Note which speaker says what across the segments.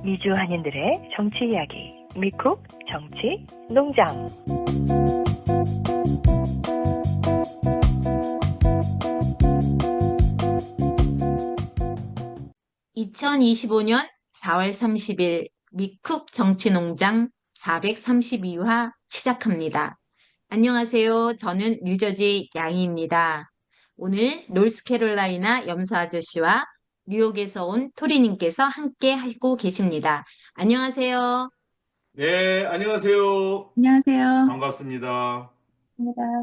Speaker 1: 미주 한인들의 정치 이야기, 미쿡 정치 농장.
Speaker 2: 2025년 4월 30일 미쿡 정치농장 432화 시작합니다. 안녕하세요. 저는 뉴저지 양희입니다. 오늘 노스캐롤라이나 염소 아저씨와 뉴욕에서 온 토리님께서 함께 하고 계십니다. 안녕하세요.
Speaker 3: 네, 안녕하세요.
Speaker 4: 안녕하세요.
Speaker 3: 반갑습니다.
Speaker 4: 반갑습니다.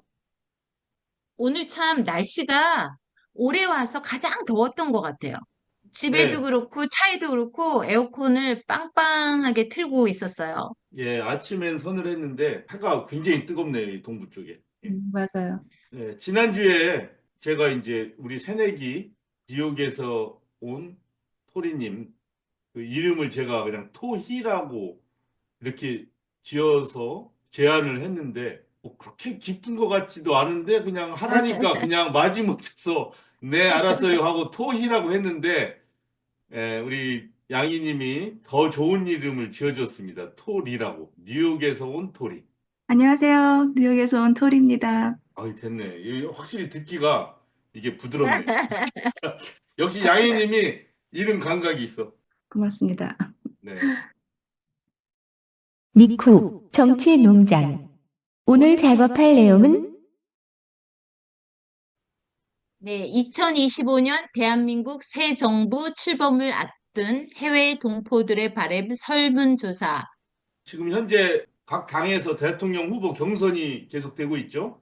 Speaker 2: 오늘 참 날씨가 올해 와서 가장 더웠던 것 같아요. 집에도
Speaker 3: 네,
Speaker 2: 그렇고 차에도 그렇고 에어컨을 빵빵하게 틀고 있었어요.
Speaker 3: 예, 아침엔 서늘했는데 해가 굉장히 뜨겁네요, 이 동부 쪽에. 예.
Speaker 4: 맞아요.
Speaker 3: 네, 지난주에 제가 이제 우리 새내기 뉴욕에서 온 토리님 그 이름을 제가 그냥 토희라고 이렇게 지어서 제안을 했는데 그렇게 기쁜 것 같지도 않은데 그냥 하라니까 그냥 마지못해서 네, 알았어요 하고 토희라고 했는데 우리 양이님이 더 좋은 이름을 지어줬습니다. 토리라고. 뉴욕에서 온 토리.
Speaker 4: 안녕하세요. 뉴욕에서 온 토리입니다.
Speaker 3: 아이, 됐네. 이게 확실히 듣기가 이게 부드럽네요. 역시 양이님이 이름 감각이 있어.
Speaker 4: 고맙습니다.
Speaker 3: 네.
Speaker 5: 미쿡 정치농장. 오늘 작업할 내용은
Speaker 2: 네, 2025년 대한민국 새 정부 출범을 앞둔 해외 동포들의 바램 설문조사.
Speaker 3: 지금 현재 각 당에서 대통령 후보 경선이 계속되고 있죠.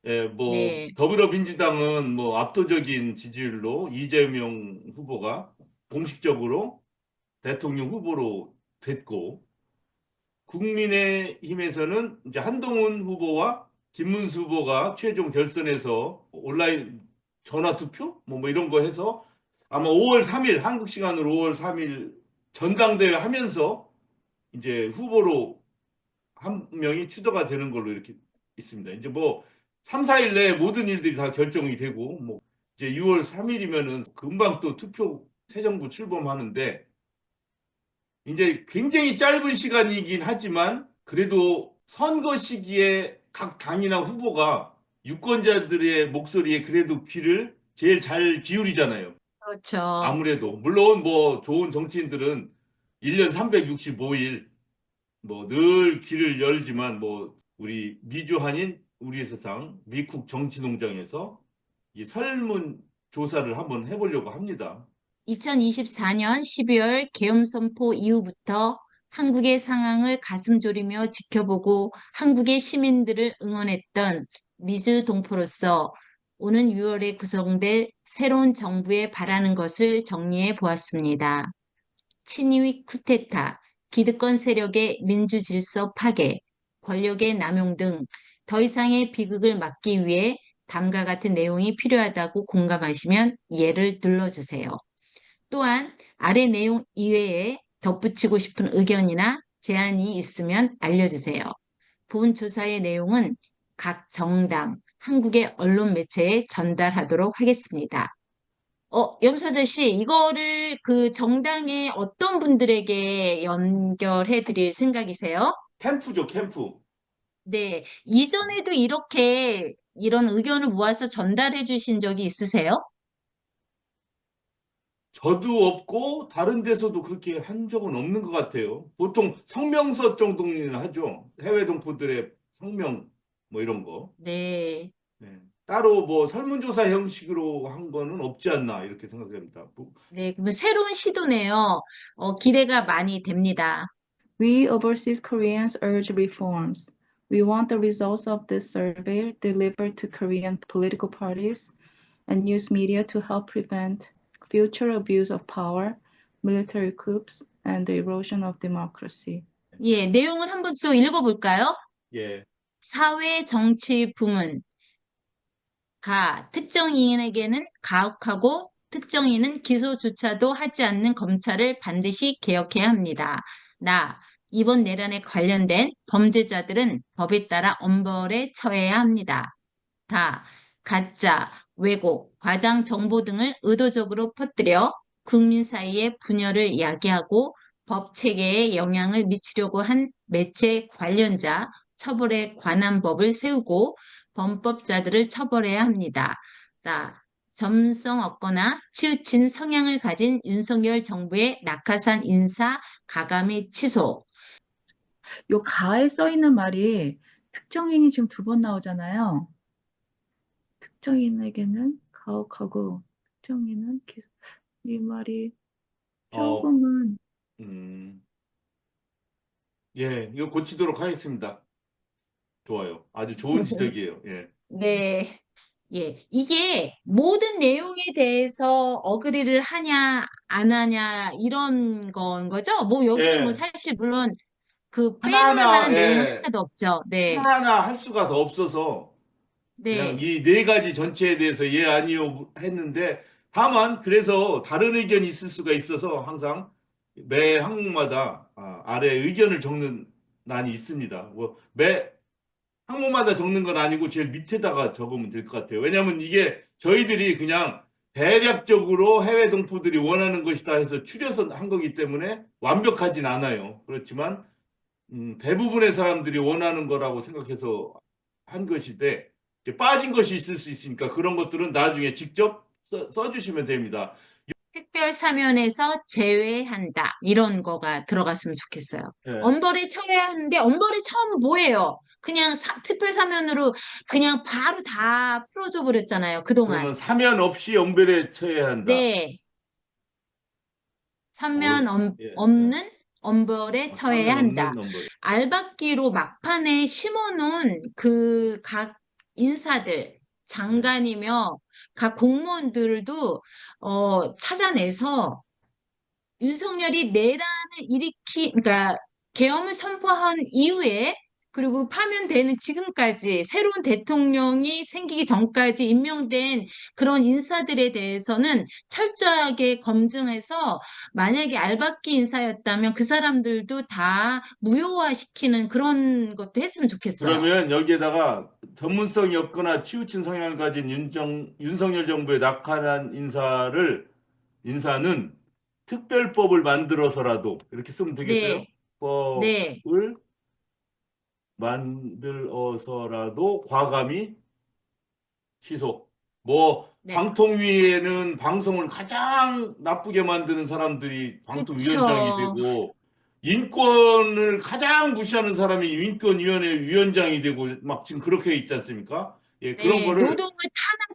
Speaker 3: 예, 뭐,
Speaker 2: 네,
Speaker 3: 더불어민주당은 뭐 압도적인 지지율로 이재명 후보가 공식적으로 대통령 후보로 됐고, 국민의힘에서는 이제 한동훈 후보와 김문수 후보가 최종 결선에서 온라인 전화 투표 뭐 이런 거 해서 아마 5월 3일 한국 시간으로 5월 3일 전당대회 하면서 이제 후보로 한 명이 추도가 되는 걸로 이렇게 있습니다. 이제 뭐 3, 4일 내에 모든 일들이 다 결정이 되고 뭐 이제 6월 3일이면은 금방 또 투표 새 정부 출범하는데 이제 굉장히 짧은 시간이긴 하지만 그래도 선거 시기에 각 당이나 후보가 유권자들의 목소리에 그래도 귀를 제일 잘 기울이잖아요.
Speaker 2: 그렇죠.
Speaker 3: 아무래도 물론 뭐 좋은 정치인들은 1년 365일 뭐 늘 귀를 열지만 뭐 우리 미주한인 우리의 세상 미쿡 정치농장에서 이 설문 조사를 한번 해보려고 합니다.
Speaker 2: 2024년 12월 계엄 선포 이후부터 한국의 상황을 가슴 졸이며 지켜보고 한국의 시민들을 응원했던 미주 동포로서 오는 6월에 구성될 새로운 정부에 바라는 것을 정리해 보았습니다. 친위 쿠데타, 기득권 세력의 민주질서 파괴, 권력의 남용 등 더 이상의 비극을 막기 위해 다음과 같은 내용이 필요하다고 공감하시면 예를 들러주세요. 또한 아래 내용 이외에 덧붙이고 싶은 의견이나 제안이 있으면 알려주세요. 본 조사의 내용은 각 정당, 한국의 언론 매체에 전달하도록 하겠습니다. 염소재 씨, 이거를 그 정당의 어떤 분들에게 연결해 드릴 생각이세요?
Speaker 3: 캠프죠, 캠프.
Speaker 2: 네, 이전에도 이렇게 이런 의견을 모아서 전달해 주신 적이 있으세요?
Speaker 3: 저도 없고 다른 데서도 그렇게 한 적은 없는 것 같아요. 보통 성명서 정도는 하죠. 해외 동포들의 성명 뭐 이런 거.
Speaker 2: 네.
Speaker 3: 네. 따로 뭐 설문조사 형식으로 한 거는 없지 않나 이렇게 생각합니다.
Speaker 2: 네, 그러면 새로운 시도네요. 기대가 많이 됩니다.
Speaker 4: We overseas Koreans urge reforms. We want the results of this survey delivered to Korean political parties and news media to help prevent future abuse of power, military coups, and the erosion of democracy.
Speaker 2: 예, 내용을 한번 또 읽어볼까요?
Speaker 3: 예,
Speaker 2: 사회 정치 부문, 특정인에게는 가혹하고 특정인은 기소조차도 하지 않는 검찰을 반드시 개혁해야 합니다. 이번 내란에 관련된 범죄자들은 법에 따라 엄벌에 처해야 합니다. 가짜, 왜곡, 과장 정보 등을 의도적으로 퍼뜨려 국민 사이에 분열을 야기하고 법 체계에 영향을 미치려고 한 매체 관련자 처벌에 관한 법을 세우고 범법자들을 처벌해야 합니다. 점성 없거나 치우친 성향을 가진 윤석열 정부의 낙하산 인사 가감히 취소.
Speaker 4: 요 가에 써 있는 말이 특정인이 지금 두 번 나오잖아요. 특정인에게는 가혹하고 특정인은 계속 이 말이
Speaker 3: 어,
Speaker 4: 조금은
Speaker 3: 음, 예, 이거 고치도록 하겠습니다. 좋아요. 아주 좋은 지적이에요. 예.
Speaker 2: 네. 예, 이게 모든 내용에 대해서 어그리를 하냐, 안 하냐, 이런 건 거죠? 뭐, 여기는 뭐
Speaker 3: 예,
Speaker 2: 사실 물론 그 빼놓을
Speaker 3: 하나하나,
Speaker 2: 만한 내용은
Speaker 3: 예,
Speaker 2: 하나도 없죠. 네,
Speaker 3: 하나하나 할 수가 더 없어서 그냥
Speaker 2: 네,
Speaker 3: 이 네 가지 전체에 대해서 예, 아니요 했는데 다만 그래서 다른 의견이 있을 수가 있어서 항상 매 항목마다 아래 의견을 적는 난이 있습니다. 매 항목마다 적는 건 아니고 제일 밑에다가 적으면 될 것 같아요. 왜냐하면 이게 저희들이 그냥 대략적으로 해외 동포들이 원하는 것이다 해서 추려서 한 거기 때문에 완벽하진 않아요. 그렇지만 대부분의 사람들이 원하는 거라고 생각해서 한 것인데 이제 빠진 것이 있을 수 있으니까 그런 것들은 나중에 직접 써주시면 됩니다.
Speaker 2: 특별 사면에서 제외한다. 이런 거가 들어갔으면 좋겠어요.
Speaker 3: 예.
Speaker 2: 엄벌에 처해야 하는데, 엄벌에 처음은 뭐예요? 그냥 특별 사면으로 그냥 바로 다 풀어줘 버렸잖아요. 그동안.
Speaker 3: 그러면 사면 없이 연별에 처해야 한다.
Speaker 2: 네.
Speaker 3: 어,
Speaker 2: 사면
Speaker 3: 예, 예.
Speaker 2: 없는 엄벌에 처해야
Speaker 3: 사면
Speaker 2: 한다.
Speaker 3: 없는 연별.
Speaker 2: 알박기로 막판에 심어놓은 그 각 인사들,
Speaker 3: 예.
Speaker 2: 장관이며 각 공무원들도 찾아내서 윤석열이 내란을 그러니까 계엄을 선포한 이후에 그리고 파면되는 지금까지 새로운 대통령이 생기기 전까지 임명된 그런 인사들에 대해서는 철저하게 검증해서 만약에 알박기 인사였다면 그 사람들도 다 무효화시키는 그런 것도 했으면 좋겠어요.
Speaker 3: 그러면 여기에다가 전문성이 없거나 치우친 성향을 가진 윤석열 정부의 낙하산 인사는 특별법을 만들어서라도 이렇게 쓰면 되겠어요?
Speaker 2: 네, 네,
Speaker 3: 법을 만들어서라도 과감히 취소.
Speaker 2: 네.
Speaker 3: 방통위에는 방송을 가장 나쁘게 만드는 사람들이 방통위원장이
Speaker 2: 그쵸.
Speaker 3: 되고, 인권을 가장 무시하는 사람이 인권위원회 위원장이 되고, 막 지금 그렇게 있지 않습니까? 예, 그런
Speaker 2: 네,
Speaker 3: 거를,
Speaker 2: 노동을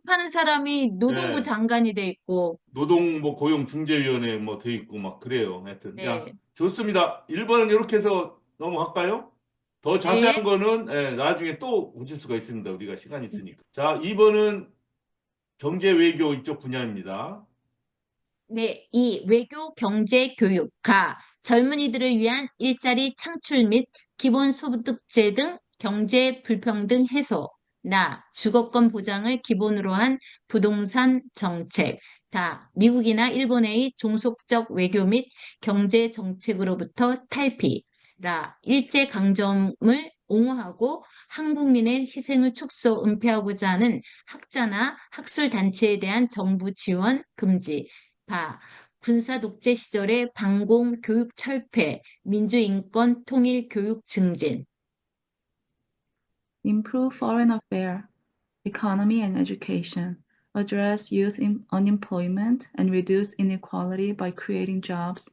Speaker 2: 탄압하는 사람이 노동부
Speaker 3: 예,
Speaker 2: 장관이 돼 있고,
Speaker 3: 노동 뭐 고용중재위원회 뭐 돼 있고 막 그래요. 하여튼, 야,
Speaker 2: 네,
Speaker 3: 좋습니다. 1번은 이렇게 해서 넘어갈까요? 더 자세한
Speaker 2: 네,
Speaker 3: 거는, 예, 나중에 또 보실 수가 있습니다. 우리가 시간이 있으니까. 자, 2번은 경제 외교 이쪽 분야입니다.
Speaker 2: 네. 이 외교, 경제, 교육, 젊은이들을 위한 일자리 창출 및 기본소득제 등 경제 불평등 해소, 주거권 보장을 기본으로 한 부동산 정책, 미국이나 일본의 종속적 외교 및 경제 정책으로부터 탈피, 일제강점을 옹호하고 한국민의 희생을 축소, 은폐하고자 하는 학자나 학술단체에 대한 정부 지원 금지, 군사 독재 시절의 반공 교육 철폐, 민주인권 통일 교육 증진.
Speaker 4: improve foreign affairs, economy and education, address youth unemployment, and reduce inequality by creating jobs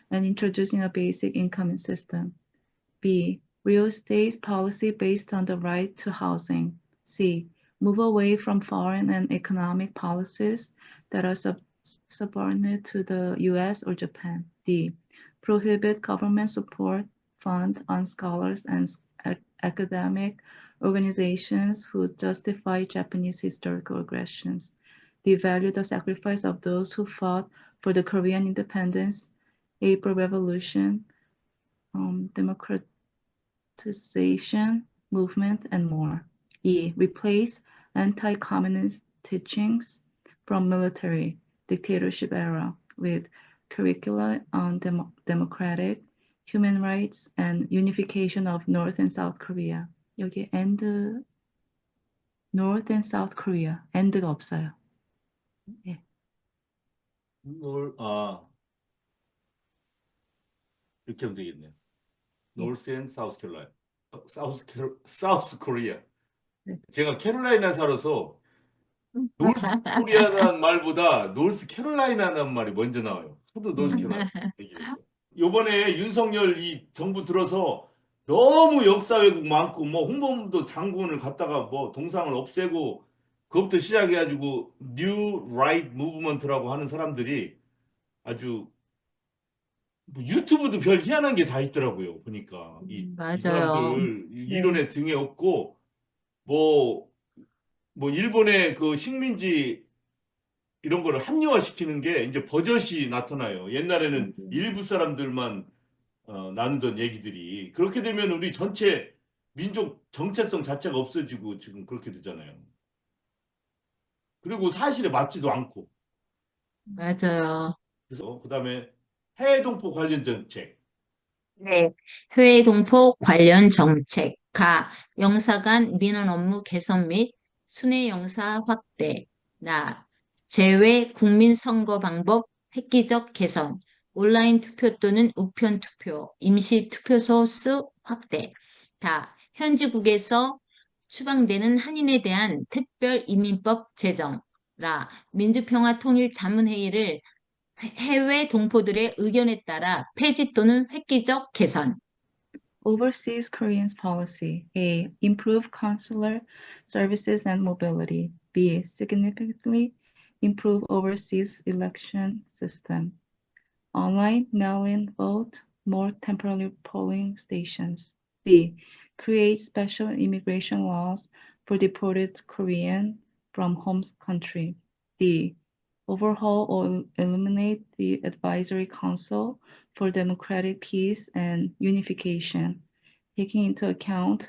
Speaker 4: and introducing a basic income system. B. Real estate policy based on the right to housing. C. Move away from foreign and economic policies that are subordinate to the US or Japan. D. Prohibit government support fund on scholars and academic organizations who justify Japanese historical aggressions. Devalue the sacrifice of those who fought for the Korean independence, April Revolution, democratization movement, and more. E. Replace anti-communist teachings from military dictatorship era with curricula on democratic, human rights, and unification of North and South Korea. 여기 and North and South Korea. and가 없어요. 예.
Speaker 3: 뭘, 아, 이렇게 하면 되겠네요. North and South Carolina. South Korea.
Speaker 2: 네.
Speaker 3: 제가 캐롤라이나 살아서 노스 코리아라는 말보다 노스 캐롤라이나라는 말이 먼저 나와요. 저도 노스 캐롤라이나 얘기했어요. 요번에 윤석열 이 정부 들어서 너무 역사 왜곡 많고 뭐 홍범도 장군을 갖다가 뭐 동상을 없애고 그것부터 시작해가지고 뉴 라이트 무브먼트라고 하는 사람들이 아주 뭐 유튜브도 별 희한한 게 다 있더라고요. 보니까 이
Speaker 2: 맞아요.
Speaker 3: 사람들
Speaker 2: 네.
Speaker 3: 이론에 등에 업고 뭐 일본의 그 식민지 이런 거를 합리화시키는 게 이제 버젓이 나타나요. 옛날에는 일부 사람들만 나누던 얘기들이 그렇게 되면 우리 전체 민족 정체성 자체가 없어지고 지금 그렇게 되잖아요. 그리고 사실에 맞지도 않고.
Speaker 2: 맞아요.
Speaker 3: 그래서 그다음에 해외 동포 관련 정책.
Speaker 2: 네. 해외 동포 관련 정책, 영사 간 민원 업무 개선 및 순회 영사 확대, 제외 국민 선거 방법 획기적 개선, 온라인 투표 또는 우편 투표, 임시 투표소 수 확대, 현지국에서 추방되는 한인에 대한 특별 이민법 제정, 민주평화통일자문회의를 해외 동포들의 의견에 따라 폐지 또는 획기적 개선.
Speaker 4: Overseas Koreans policy. A. Improve consular services and mobility. B. Significantly improve overseas election system. Online mail-in vote, more temporary polling stations. C. Create special immigration laws for deported Korean from home country. D. Overhaul or eliminate the Advisory Council for Democratic Peace and Unification, taking into account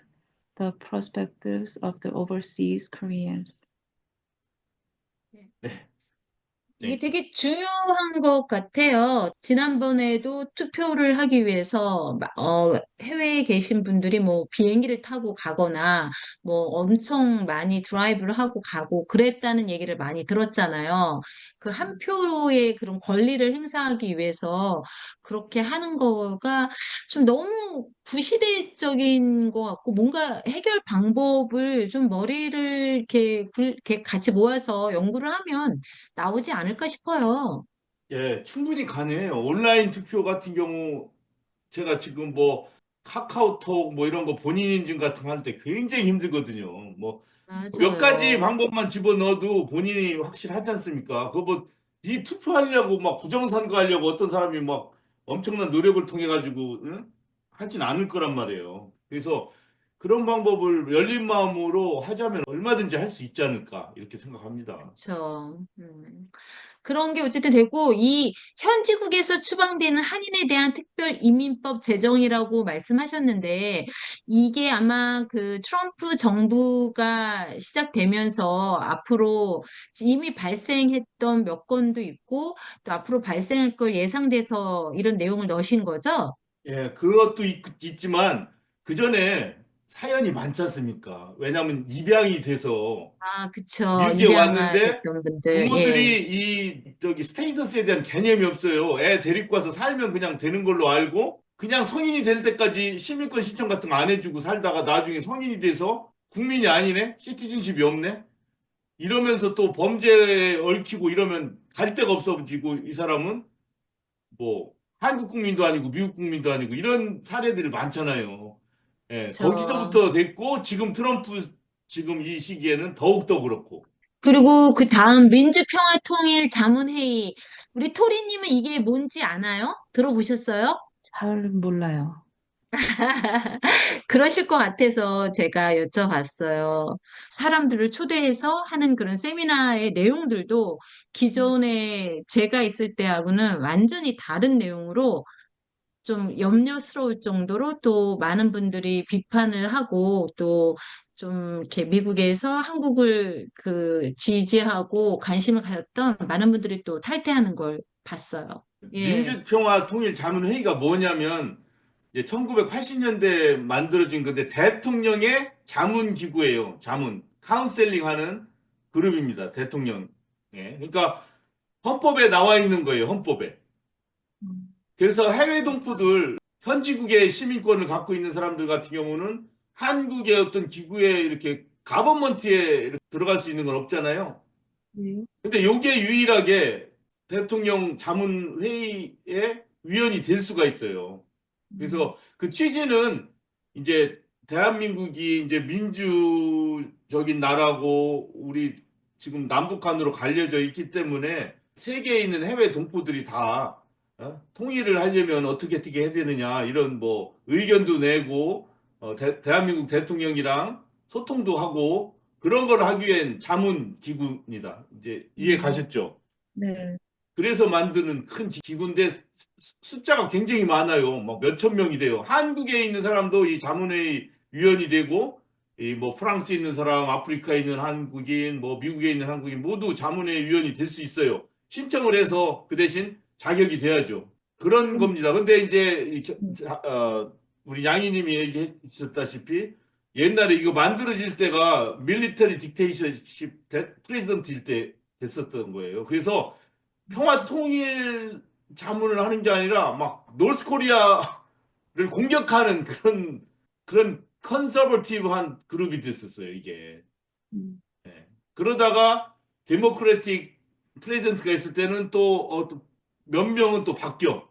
Speaker 4: the perspectives of the overseas Koreans.
Speaker 2: 이게 되게 중요한 것 같아요. 지난번에도 투표를 하기 위해서 해외에 계신 분들이 뭐 비행기를 타고 가거나 뭐 엄청 많이 드라이브를 하고 가고 그랬다는 얘기를 많이 들었잖아요. 그 한 표의 그런 권리를 행사하기 위해서 그렇게 하는 거가 좀 너무 구시대적인 것 같고 뭔가 해결 방법을 좀 머리를 이렇게 같이 모아서 연구를 하면 나오지 않을까 싶어요.
Speaker 3: 예, 충분히 가능해요. 온라인 투표 같은 경우 제가 지금 뭐 카카오톡 뭐 이런 거 본인 인증 같은 거 할 때 굉장히 힘들거든요. 뭐 몇 가지
Speaker 2: 맞아요.
Speaker 3: 방법만 집어넣어도 본인이 확실하지 않습니까? 그거 뭐 이 투표하려고 막 부정선거 하려고 어떤 사람이 막 엄청난 노력을 통해 가지고 응? 하진 않을 거란 말이에요. 그래서 그런 방법을 열린 마음으로 하자면 얼마든지 할 수 있지 않을까 이렇게 생각합니다.
Speaker 2: 그렇죠. 그런 게 어쨌든 되고 이 현지국에서 추방되는 한인에 대한 특별 이민법 제정이라고 말씀하셨는데 이게 아마 그 트럼프 정부가 시작되면서 앞으로 이미 발생했던 몇 건도 있고 또 앞으로 발생할 걸 예상돼서 이런 내용을 넣으신 거죠?
Speaker 3: 예, 그것도 있지만 그 전에 사연이 많지 않습니까? 왜냐하면 입양이 돼서
Speaker 2: 그쵸.
Speaker 3: 미국에
Speaker 2: 입양아
Speaker 3: 왔는데
Speaker 2: 됐던 분들. 예.
Speaker 3: 부모들이 이 저기 스테이터스에 대한 개념이 없어요. 애 데리고 와서 살면 그냥 되는 걸로 알고 그냥 성인이 될 때까지 시민권 신청 같은 거 안 해주고 살다가 나중에 성인이 돼서 국민이 아니네? 시티즌십이 없네? 이러면서 또 범죄에 얽히고 이러면 갈 데가 없어지고 이 사람은 뭐 한국 국민도 아니고 미국 국민도 아니고 이런 사례들이 많잖아요. 예,
Speaker 2: 그쵸.
Speaker 3: 거기서부터 됐고 지금 트럼프 지금 이 시기에는 더욱더 그렇고.
Speaker 2: 그리고 그 다음 민주평화통일자문회의. 우리 토리님은 이게 뭔지 아나요? 들어보셨어요?
Speaker 4: 잘 몰라요.
Speaker 2: 그러실 것 같아서 제가 여쭤봤어요. 사람들을 초대해서 하는 그런 세미나의 내용들도 기존에 제가 있을 때하고는 완전히 다른 내용으로 좀 염려스러울 정도로 또 많은 분들이 비판을 하고 또 좀 이렇게 미국에서 한국을 그 지지하고 관심을 가졌던 많은 분들이 또 탈퇴하는 걸 봤어요. 예.
Speaker 3: 민주평화통일자문회의가 뭐냐면 이제 1980년대 만들어진 건데 대통령의 자문기구예요. 자문, 카운셀링 하는 그룹입니다. 대통령. 예. 그러니까 헌법에 나와 있는 거예요. 헌법에.
Speaker 4: 음,
Speaker 3: 그래서 해외 동포들 현지국의 시민권을 갖고 있는 사람들 같은 경우는 한국의 어떤 기구에 이렇게 가버먼트에 들어갈 수 있는 건 없잖아요.
Speaker 4: 네.
Speaker 3: 근데 요게 유일하게 대통령 자문회의의 위원이 될 수가 있어요. 그래서 그 취지는 이제 대한민국이 이제 민주적인 나라고 우리 지금 남북한으로 갈려져 있기 때문에 세계에 있는 해외 동포들이 다 통일을 하려면 어떻게 해야 되느냐 이런 뭐 의견도 내고 대한민국 대통령이랑 소통도 하고 그런 걸 하기 위한 자문 기구입니다. 이제 이해 가셨죠?
Speaker 4: 네.
Speaker 3: 그래서 만드는 큰 기구인데 숫자가 굉장히 많아요. 막 몇천 명이 돼요. 한국에 있는 사람도 이 자문회의 위원이 되고 이 뭐 프랑스에 있는 사람, 아프리카에 있는 한국인, 뭐 미국에 있는 한국인 모두 자문회의 위원이 될 수 있어요. 신청을 해서 그 대신 자격이 돼야죠. 그런 겁니다. 근데 이제 우리 양희님이 얘기해 주셨다시피 옛날에 이거 만들어질 때가 밀리터리 딕테이터십 프레지던트일 때 됐었던 거예요. 그래서 평화 통일 자문을 하는 게 아니라 막 노스 코리아를 공격하는 그런 컨서버티브한 그룹이 됐었어요, 이게.
Speaker 4: 음.
Speaker 3: 예. 그러다가 데모크래틱 프레젠트가 있을 때는 또 몇 명은 또 바뀌어.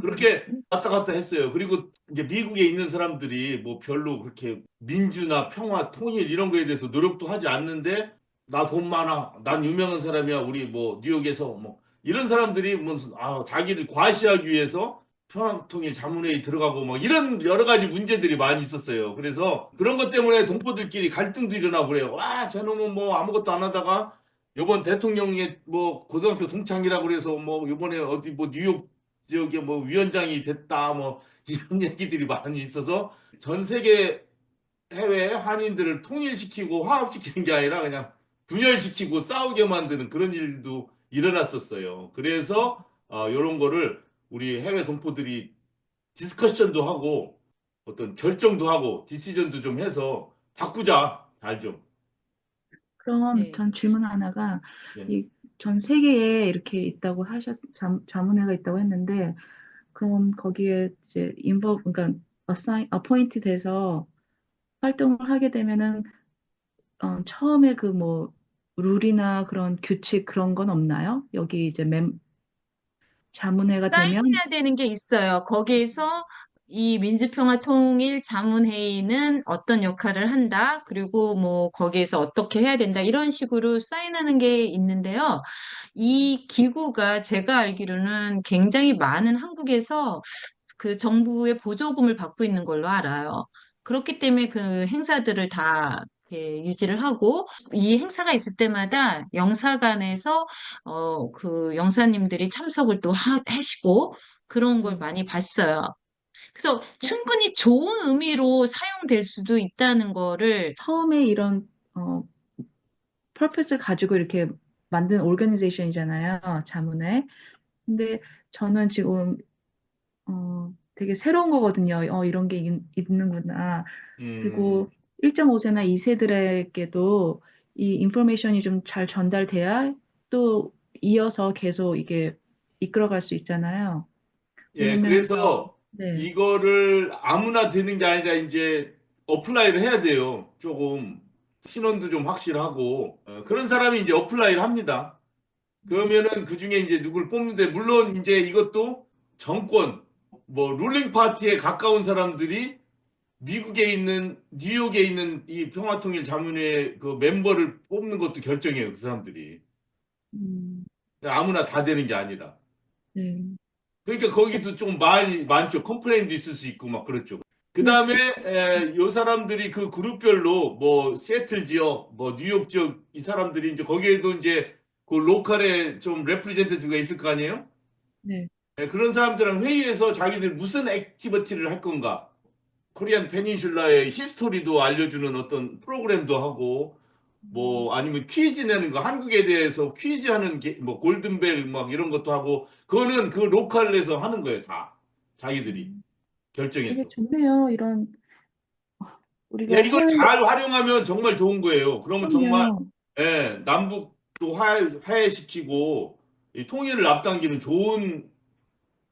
Speaker 3: 그렇게 왔다 갔다 했어요. 그리고 이제 미국에 있는 사람들이 뭐 별로 그렇게 민주나 평화, 통일 이런 거에 대해서 노력도 하지 않는데 나 돈 많아. 난 유명한 사람이야. 우리 뭐 뉴욕에서 뭐 이런 사람들이 무슨 자기를 과시하기 위해서 평화통일 자문회의 들어가고 막 이런 여러 가지 문제들이 많이 있었어요. 그래서 그런 것 때문에 동포들끼리 갈등도 일어나고 그래요. 와, 저놈은 뭐 아무것도 안 하다가 요번 대통령의 뭐 고등학교 동창이라고 그래서 뭐 요번에 어디 뭐 뉴욕 지역에 뭐 위원장이 됐다 뭐 이런 얘기들이 많이 있어서 전 세계 해외 한인들을 통일시키고 화합시키는 게 아니라 그냥 분열시키고 싸우게 만드는 그런 일도 일어났었어요. 그래서 이런 거를 우리 해외 동포들이 디스커션도 하고 어떤 결정도 하고 디시전도 좀 해서 바꾸자. 잘 좀.
Speaker 4: 그럼
Speaker 2: 네.
Speaker 4: 전 질문 하나가
Speaker 3: 예.
Speaker 4: 이 전 세계에 이렇게 있다고 자문회가 있다고 했는데 그럼 거기에 이제 그러니까 어포인트 돼서 활동을 하게 되면은 처음에 그 뭐 룰이나 그런 규칙 그런 건 없나요? 여기 이제 자문회가 되면
Speaker 2: 사인해야 되는 게 있어요. 거기에서 이 민주평화통일 자문회의는 어떤 역할을 한다. 그리고 뭐 거기에서 어떻게 해야 된다. 이런 식으로 사인하는 게 있는데요. 이 기구가 제가 알기로는 굉장히 많은 한국에서 그 정부의 보조금을 받고 있는 걸로 알아요. 그렇기 때문에 그 행사들을 다 이렇게 유지를 하고 이 행사가 있을 때마다 영사관에서 그 영사님들이 참석을 또 하시고 그런 걸 많이 봤어요. 그래서 충분히 좋은 의미로 사용될 수도 있다는 거를
Speaker 4: 처음에 이런 purpose를 가지고 이렇게 만든 오르가니제이션이잖아요, 자문회. 근데 저는 지금 되게 새로운 거거든요. 이런 게 있는구나. 그리고 1.5세나 2세들에게도 이 인포메이션이 좀 잘 전달돼야 또 이어서 계속 이게 이끌어갈 수 있잖아요.
Speaker 3: 예,
Speaker 4: 왜냐면
Speaker 3: 그래서
Speaker 4: 네,
Speaker 3: 이거를 아무나 되는 게 아니라 이제 어플라이를 해야 돼요. 조금 신원도 좀 확실하고 그런 사람이 이제 어플라이를 합니다. 그러면은 그 중에 이제 누굴 뽑는데 물론 이제 이것도 정권 뭐 룰링 파티에 가까운 사람들이 미국에 있는 뉴욕에 있는 이 평화통일 자문회 그 멤버를 뽑는 것도 결정해요. 그 사람들이
Speaker 4: 음,
Speaker 3: 아무나 다 되는 게 아니라.
Speaker 4: 네.
Speaker 3: 그러니까 거기도 좀 많이 많죠. 컴플레인도 있을 수 있고 막 그렇죠. 그
Speaker 4: 근데
Speaker 3: 다음에 요 사람들이 그 그룹별로 뭐 시애틀 지역, 뭐 뉴욕 지역 이 사람들이 이제 거기에도 이제 그 로컬에 좀 레프리젠테티브가 있을 거 아니에요?
Speaker 4: 네.
Speaker 3: 그런 사람들은 회의에서 자기들 무슨 액티비티를 할 건가? 코리안 페닌슐라의 히스토리도 알려주는 어떤 프로그램도 하고 뭐 아니면 퀴즈 내는 거 한국에 대해서 퀴즈 하는 뭐 골든벨 막 이런 것도 하고 그거는 그 로컬에서 하는 거예요 다 자기들이
Speaker 4: 되게
Speaker 3: 결정해서
Speaker 4: 좋네요. 이런
Speaker 3: 야
Speaker 4: 우리가
Speaker 3: 이걸
Speaker 4: 해외
Speaker 3: 잘 활용하면 정말 좋은 거예요 그러면 정말
Speaker 4: 그럼요.
Speaker 3: 남북도 화해시키고 이 통일을 앞당기는 좋은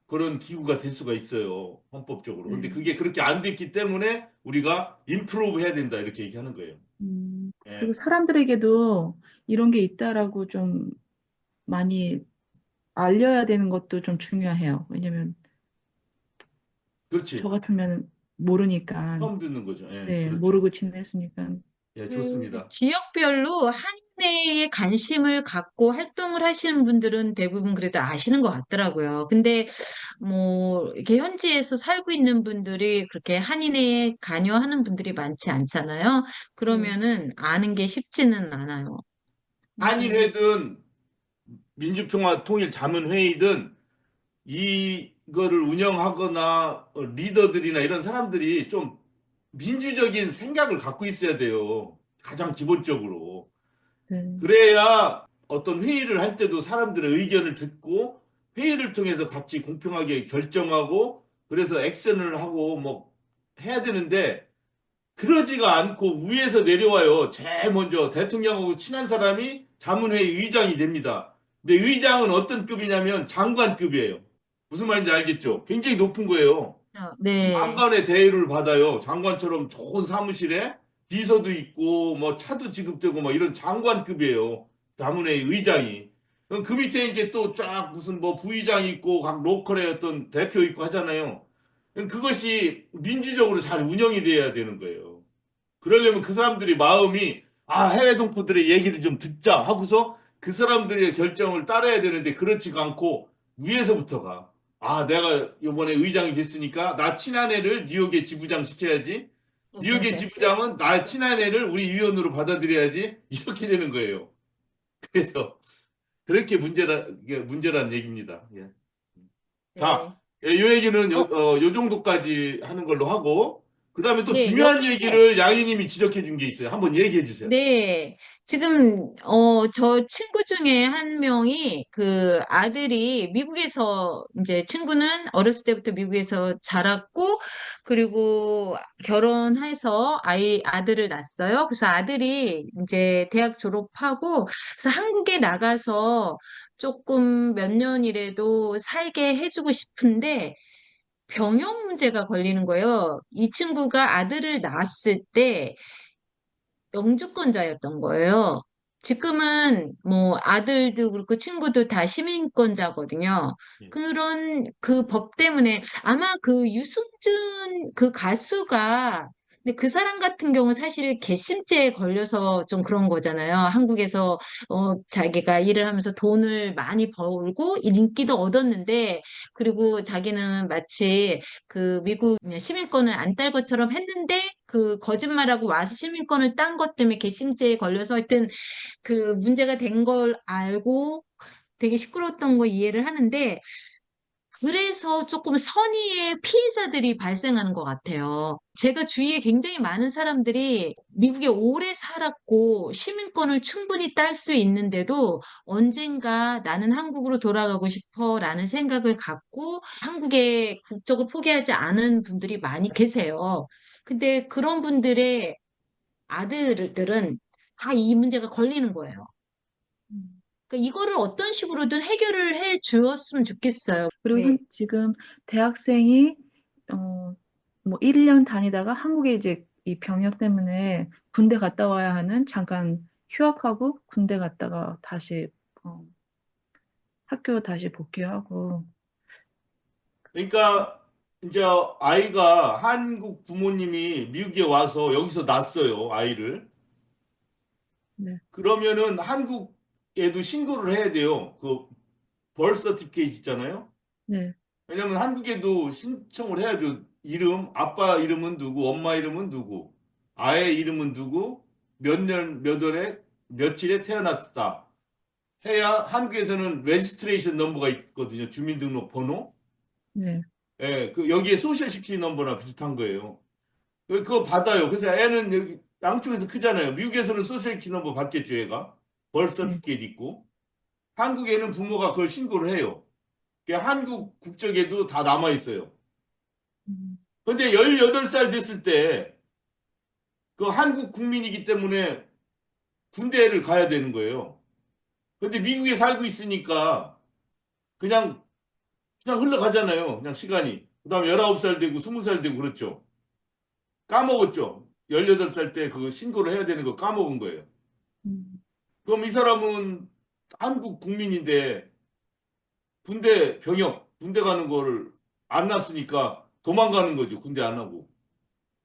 Speaker 3: 그런 기구가 될 수가 있어요. 헌법적으로. 근데
Speaker 4: 네.
Speaker 3: 그게 그렇게 안 됐기 때문에 우리가 임프루브 해야 된다 이렇게 얘기하는 거예요.
Speaker 4: 그리고
Speaker 3: 예.
Speaker 4: 사람들에게도 이런 게 있다라고 좀 많이 알려야 되는 것도 좀 중요해요. 왜냐면 저
Speaker 3: 그렇지.
Speaker 4: 같으면 모르니까,
Speaker 3: 처음 듣는 거죠. 예,
Speaker 4: 네,
Speaker 3: 그렇죠.
Speaker 4: 모르고 지냈으니까.
Speaker 3: 예,
Speaker 2: 그
Speaker 3: 좋습니다.
Speaker 2: 지역별로 한인회에 관심을 갖고 활동을 하시는 분들은 대부분 그래도 아시는 것 같더라고요. 근데 뭐 이렇게 현지에서 살고 있는 분들이 그렇게 한인회에 관여하는 분들이 많지 않잖아요.
Speaker 4: 네.
Speaker 2: 그러면은 아는 게 쉽지는 않아요.
Speaker 4: 맞아요.
Speaker 3: 한일회든 민주평화통일자문회의든 이거를 운영하거나 리더들이나 이런 사람들이 좀 민주적인 생각을 갖고 있어야 돼요. 가장 기본적으로.
Speaker 4: 네.
Speaker 3: 그래야 어떤 회의를 할 때도 사람들의 의견을 듣고 회의를 통해서 같이 공평하게 결정하고 그래서 액션을 하고 뭐 해야 되는데 그러지가 않고 위에서 내려와요. 제일 먼저 대통령하고 친한 사람이 자문회의 의장이 됩니다. 근데 의장은 어떤 급이냐면 장관급이에요. 무슨 말인지 알겠죠? 굉장히 높은 거예요.
Speaker 2: 네.
Speaker 3: 장관의 대우를 받아요. 장관처럼 좋은 사무실에 비서도 있고 뭐 차도 지급되고 뭐 이런 장관급이에요. 자문회의 의장이. 그럼 그 밑에 이제 또 쫙 무슨 뭐 부의장 있고 각 로컬의 어떤 대표 있고 하잖아요. 그럼 그것이 민주적으로 잘 운영이 돼야 되는 거예요. 그러려면 그 사람들이 마음이 아, 해외 동포들의 얘기를 좀 듣자 하고서 그 사람들의 결정을 따라야 되는데 그렇지가 않고 위에서부터가 아, 내가 이번에 의장이 됐으니까 나 친한 애를 뉴욕에 지부장 시켜야지. 뉴욕의 지부장은 나 친한 애를 우리 위원으로 받아들여야지. 이렇게 되는 거예요. 그래서 그렇게 이게 문제란 얘기입니다. 예. 자,
Speaker 2: 네.
Speaker 3: 예, 요 얘기는
Speaker 2: 어,
Speaker 3: 요 정도까지 하는 걸로 하고, 그 다음에 또
Speaker 2: 네,
Speaker 3: 중요한
Speaker 2: 여기에
Speaker 3: 얘기를 양희님이 지적해 준 게 있어요. 한번 얘기해 주세요.
Speaker 2: 네, 지금, 저 친구 중에 한 명이 그 아들이 미국에서, 이제 친구는 어렸을 때부터 미국에서 자랐고, 그리고 결혼해서 아들을 낳았어요. 그래서 아들이 이제 대학 졸업하고, 그래서 한국에 나가서 조금 몇 년이라도 살게 해주고 싶은데, 병역 문제가 걸리는 거예요. 이 친구가 아들을 낳았을 때, 영주권자였던 거예요. 지금은 뭐 아들도 그렇고 친구도 다 시민권자거든요.
Speaker 3: 예.
Speaker 2: 그런 그 법 때문에 아마 그 유승준 그 가수가 근데 그 사람 같은 경우 사실 괘씸죄에 걸려서 좀 그런 거잖아요. 한국에서 자기가 일을 하면서 돈을 많이 벌고 인기도 얻었는데 그리고 자기는 마치 그 미국 시민권을 안 딸 것처럼 했는데 그 거짓말하고 와서 시민권을 딴 것 때문에 괘씸죄에 걸려서 하여튼 그 문제가 된 걸 알고 되게 시끄러웠던 거 이해를 하는데 그래서 조금 선의의 피해자들이 발생하는 것 같아요. 제가 주위에 굉장히 많은 사람들이 미국에 오래 살았고 시민권을 충분히 딸 수 있는데도 언젠가 나는 한국으로 돌아가고 싶어 라는 생각을 갖고 한국의 국적을 포기하지 않은 분들이 많이 계세요. 근데 그런 분들의 아들들은 다 이 문제가 걸리는 거예요.
Speaker 4: 음.
Speaker 2: 그러니까 이거를 어떤 식으로든 해결을 해 주었으면 좋겠어요.
Speaker 4: 그리고
Speaker 2: 네.
Speaker 4: 지금 대학생이 어, 뭐 1년 다니다가 한국에 이제 이 병역 때문에 군대 갔다 와야 하는 잠깐 휴학하고 군대 갔다가 다시 어, 학교 다시 복귀하고.
Speaker 3: 그러니까 이제 아이가 한국 부모님이 미국에 와서 여기서 낳았어요, 아이를.
Speaker 4: 네,
Speaker 3: 그러면은 한국에도 신고를 해야 돼요. 그 벌 서티피케이트 있잖아요.
Speaker 4: 네,
Speaker 3: 왜냐면 한국에도 신청을 해야죠. 이름, 아빠 이름은 누구, 엄마 이름은 누구, 아의 이름은 누구, 몇 년, 몇 월에, 며칠에 태어났다. 해야 한국에서는 레지스트레이션 넘버가 있거든요. 주민등록 번호.
Speaker 4: 네,
Speaker 3: 예, 그 여기에 소셜 시큐리티 넘버나 비슷한 거예요. 그거 받아요. 그래서 애는 여기 양쪽에서 크잖아요. 미국에서는 소셜 시큐리티 넘버 받겠죠, 얘가. 벌
Speaker 4: 네.
Speaker 3: 서티피케이트 있고. 한국에는 부모가 그걸 신고를 해요. 한국 국적에도 다 남아 있어요.
Speaker 4: 음,
Speaker 3: 근데 18살 됐을 때 그 한국 국민이기 때문에 군대를 가야 되는 거예요. 근데 미국에 살고 있으니까 그냥 그냥 흘러가잖아요. 그냥 시간이. 그다음에 19살 되고 20살 되고 그렇죠. 까먹었죠. 18살 때 그 신고를 해야 되는 거 까먹은 거예요.
Speaker 4: 음,
Speaker 3: 그럼 이 사람은 한국 국민인데 군대 병역, 군대 가는 거를 안 났으니까 도망가는 거죠. 군대 안 하고.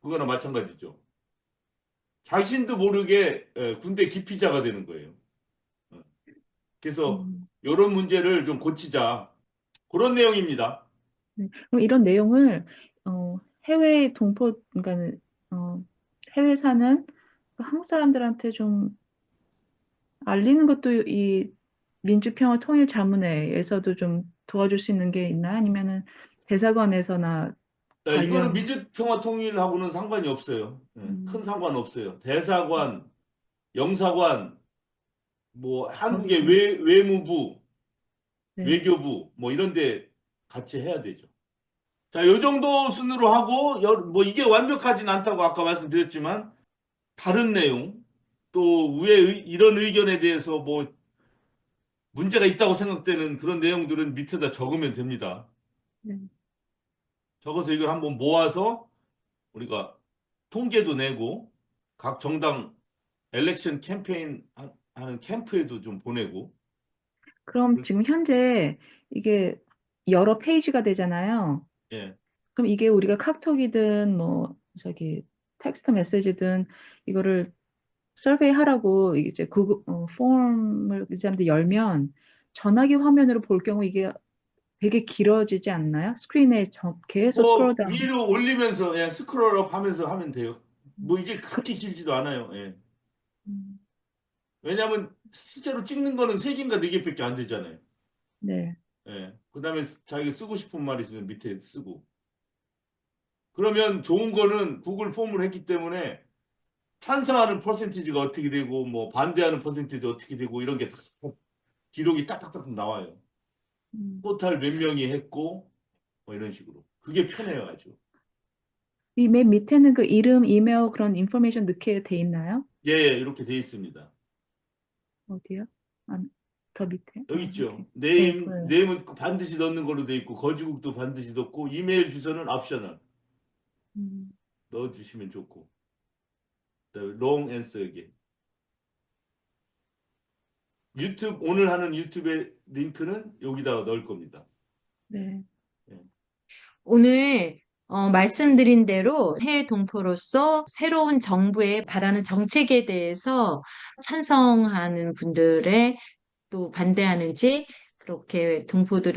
Speaker 3: 그거나 마찬가지죠. 자신도 모르게 군대 기피자가 되는 거예요. 어. 그래서
Speaker 4: 음.
Speaker 3: 이런 문제를 좀 고치자. 그런 내용입니다.
Speaker 4: 네. 그럼 이런 내용을 어, 해외 동포, 그러니까 어, 해외 사는 그 한국 사람들한테 좀 알리는 것도 이 민주평화통일자문회에서도 좀 도와줄 수 있는 게 있나? 아니면은 대사관에서나
Speaker 3: 이거는
Speaker 4: 관련
Speaker 3: 민주평화통일하고는 상관이 없어요. 큰
Speaker 4: 음,
Speaker 3: 상관 없어요. 대사관, 영사관, 뭐 한국의
Speaker 4: 거기서
Speaker 3: 외무부,
Speaker 4: 네.
Speaker 3: 외교부 뭐 이런 데 같이 해야 되죠. 자, 요 정도 순으로 하고 뭐 이게 완벽하진 않다고 아까 말씀드렸지만 다른 내용 또 왜 이런 의견에 대해서 뭐 문제가 있다고 생각되는 그런 내용들은 밑에다 적으면 됩니다.
Speaker 4: 네.
Speaker 3: 적어서 이걸 한번 모아서 우리가 통계도 내고 각 정당 엘렉션 캠페인 하는 캠프에도 좀 보내고.
Speaker 4: 그럼 지금 현재 이게 여러 페이지가 되잖아요.
Speaker 3: 예.
Speaker 4: 그럼 이게 우리가 카톡이든 뭐 저기 텍스트 메시지든 이거를 서베이 하라고 이제 구글 폼을 이 사람들 열면 전화기 화면으로 볼 경우 이게 되게 길어지지 않나요? 스크린에 계속 스크롤
Speaker 3: 뭐
Speaker 4: 다운.
Speaker 3: 위로 올리면서 스크롤업 하면서 하면 돼요. 뭐
Speaker 4: 음,
Speaker 3: 이게
Speaker 4: 그,
Speaker 3: 그렇게 길지도 않아요. 예.
Speaker 4: 음,
Speaker 3: 왜냐하면 실제로 찍는 거는 3개인가 4개밖에 안 되잖아요.
Speaker 4: 네.
Speaker 3: 예. 그다음에 자기가 쓰고 싶은 말이 있으면 밑에 쓰고. 그러면 좋은 거는 구글 폼을 했기 때문에 찬성하는 퍼센티지가 어떻게 되고 뭐 반대하는 퍼센티지 어떻게 되고 이런 게 다 기록이 딱딱딱 나와요.
Speaker 4: 음.
Speaker 3: 토탈 몇 명이 했고 뭐 이런 식으로. 그게 편해요 아주.
Speaker 4: 이 맨 밑에는 그 이름, 이메일 그런 인포메이션 넣게 돼 있나요?
Speaker 3: 예, 예, 이렇게 돼 있습니다.
Speaker 4: 어디요? 아, 더 밑에?
Speaker 3: 여기
Speaker 4: 여기.
Speaker 3: 있죠.
Speaker 4: 네,
Speaker 3: 네임,
Speaker 4: 보여요.
Speaker 3: 네임은 반드시 넣는 걸로 돼 있고 거주국도 반드시 넣고 이메일 주소는 옵셔널
Speaker 4: 음,
Speaker 3: 넣어주시면 좋고. 그다음에 long answer에게. 유튜브 오늘 하는 유튜브의 링크는 여기다가 넣을 겁니다.
Speaker 4: 네.
Speaker 3: 예.
Speaker 2: 오늘 말씀드린 대로 해외 동포로서 새로운 정부에 바라는 정책에 대해서 찬성하는 분들의 또 반대하는지 그렇게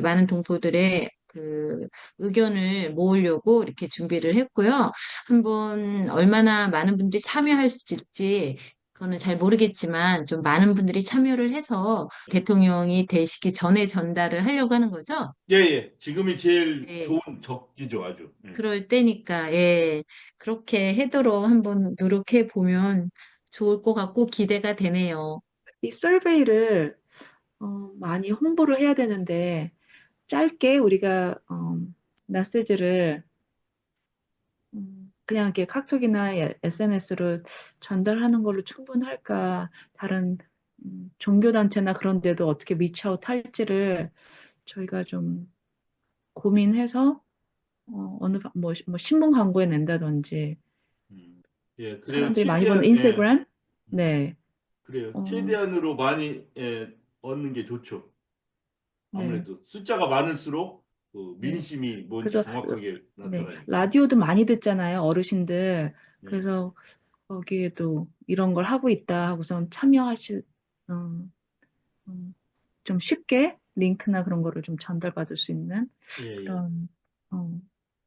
Speaker 2: 많은 동포들의 그 의견을 모으려고 이렇게 준비를 했고요. 한번 얼마나 많은 분들이 참여할 수 있을지 그거는 잘 모르겠지만 좀 많은 분들이 참여를 해서 대통령이 되시기 전에 전달을 하려고 하는 거죠.
Speaker 3: 예, 예. 지금이 제일
Speaker 2: 네.
Speaker 3: 좋은 적기죠, 아주. 예.
Speaker 2: 그럴 때니까, 예, 그렇게 하도록 한번 노력해 보면 좋을 것 같고 기대가 되네요.
Speaker 4: 이 서베이를 많이 홍보를 해야 되는데 짧게 우리가 메시지를 그냥 이렇게 카톡이나 SNS로 전달하는 걸로 충분할까? 다른 종교단체나 그런 데도 어떻게 리치아웃 할지를 저희가 좀 고민해서 뭐 신문 광고에 낸다든지
Speaker 3: 예, 그래요.
Speaker 4: 사람들이 많이 보는
Speaker 3: 최대한, 예.
Speaker 4: 인스타그램?
Speaker 3: 음,
Speaker 4: 네.
Speaker 3: 그래요.
Speaker 4: 어,
Speaker 3: 최대한으로 많이, 얻는 게 좋죠.
Speaker 4: 네.
Speaker 3: 아무래도 숫자가 많을수록 그
Speaker 4: 네.
Speaker 3: 민심이 뭔지
Speaker 4: 그래서
Speaker 3: 정확하게
Speaker 4: 네.
Speaker 3: 나타나니까.
Speaker 4: 라디오도 많이 듣잖아요. 어르신들.
Speaker 3: 예.
Speaker 4: 그래서 거기에도 이런 걸 하고 있다 하고선 음, 음, 좀 쉽게 링크나 그런 거를 좀 전달받을 수 있는
Speaker 3: 예, 예.
Speaker 4: 그런 어,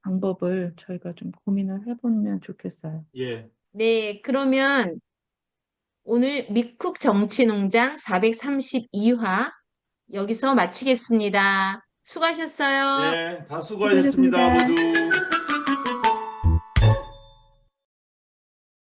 Speaker 4: 방법을 저희가 좀 고민을 해보면 좋겠어요.
Speaker 3: 예.
Speaker 2: 네, 그러면 오늘 미쿡 정치농장 432화 여기서 마치겠습니다. 수고하셨어요.
Speaker 3: 예, 다 수고하셨습니다,
Speaker 4: 수고하셨습니다.
Speaker 3: 모두.